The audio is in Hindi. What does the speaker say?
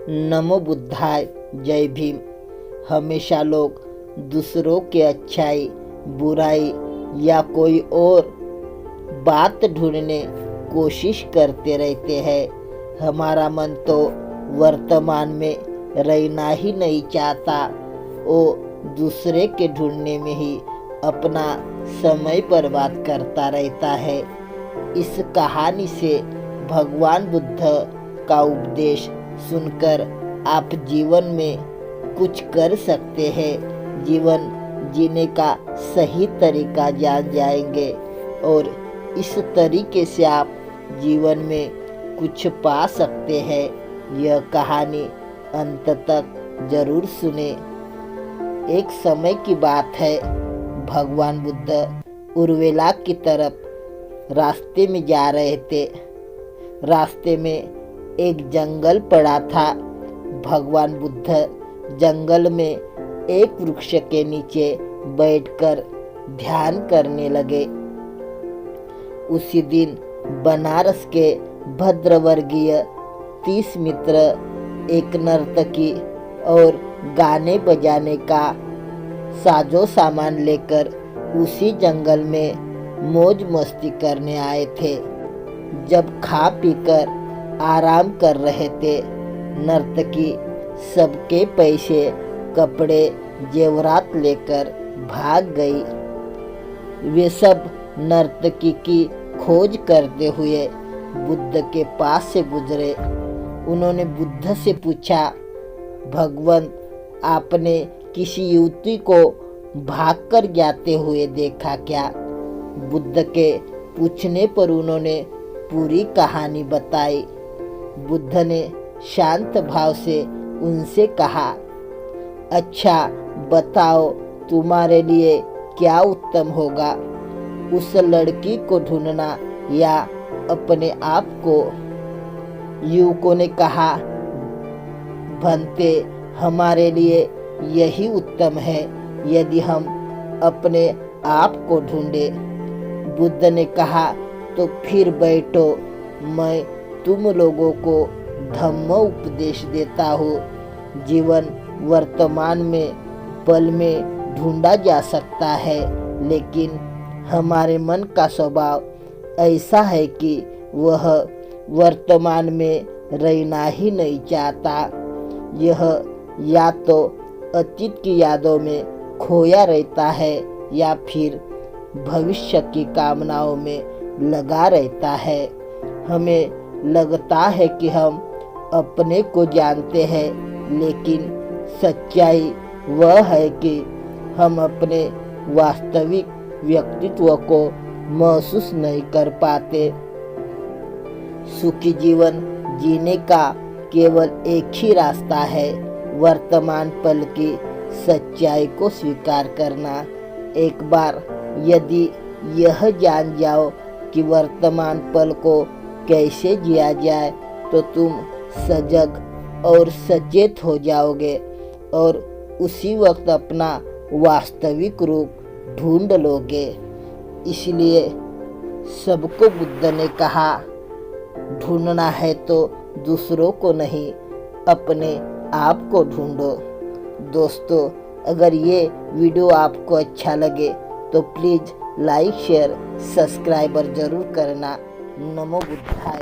नमो बुद्धाय। जय भीम। हमेशा लोग दूसरों के अच्छाई, बुराई या कोई और बात ढूंढने कोशिश करते रहते हैं। हमारा मन तो वर्तमान में रहना ही नहीं चाहता, वो दूसरे के ढूंढने में ही अपना समय बर्बाद करता रहता है। इस कहानी से भगवान बुद्ध का उपदेश सुनकर आप जीवन में कुछ कर सकते हैं। जीवन जीने का सही तरीका जान जाएंगे और इस तरीके से आप जीवन में कुछ पा सकते हैं। यह कहानी अंत तक जरूर सुने। एक समय की बात है, भगवान बुद्ध उर्वेला की तरफ रास्ते में जा रहे थे। रास्ते में एक जंगल पड़ा था। भगवान बुद्ध जंगल में एक वृक्ष के नीचे बैठकर ध्यान करने लगे। उसी दिन बनारस के भद्रवर्गीय 30 मित्र, एक नर्तकी और गाने बजाने का साजो सामान लेकर उसी जंगल में मौज मस्ती करने आए थे। जब खा पीकर आराम कर रहे थे, नर्तकी सबके पैसे, कपड़े, जेवरात लेकर भाग गई। वे सब नर्तकी की खोज करते हुए बुद्ध के पास से गुजरे। उन्होंने बुद्ध से पूछा, भगवंत, आपने किसी युवती को भागकर जाते हुए देखा क्या? बुद्ध के पूछने पर उन्होंने पूरी कहानी बताई। बुद्ध ने शांत भाव से उनसे कहा, अच्छा बताओ, तुम्हारे लिए क्या उत्तम होगा, उस लड़की को ढूंढना या अपने आप को? युवकों ने कहा, भंते, हमारे लिए यही उत्तम है यदि हम अपने आप को ढूंढे। बुद्ध ने कहा, तो फिर बैठो, मैं तुम लोगों को धम्म उपदेश देता हूँ। जीवन वर्तमान में पल में ढूंढा जा सकता है, लेकिन हमारे मन का स्वभाव ऐसा है कि वह वर्तमान में रहना ही नहीं चाहता। यह या तो अतीत की यादों में खोया रहता है या फिर भविष्य की कामनाओं में लगा रहता है। हमें लगता है कि हम अपने को जानते हैं, लेकिन सच्चाई वह है कि हम अपने वास्तविक व्यक्तित्व को महसूस नहीं कर पाते। सुखी जीवन जीने का केवल एक ही रास्ता है, वर्तमान पल की सच्चाई को स्वीकार करना। एक बार यदि यह जान जाओ कि वर्तमान पल को कैसे जिया जाए, तो तुम सजग और सचेत हो जाओगे और उसी वक्त अपना वास्तविक रूप ढूंढ लोगे। इसलिए सबको बुद्ध ने कहा, ढूंढना है तो दूसरों को नहीं, अपने आप को ढूंढो। दोस्तों, अगर ये वीडियो आपको अच्छा लगे तो प्लीज़ लाइक, शेयर, सब्सक्राइबर ज़रूर करना। नमो बुद्धाय।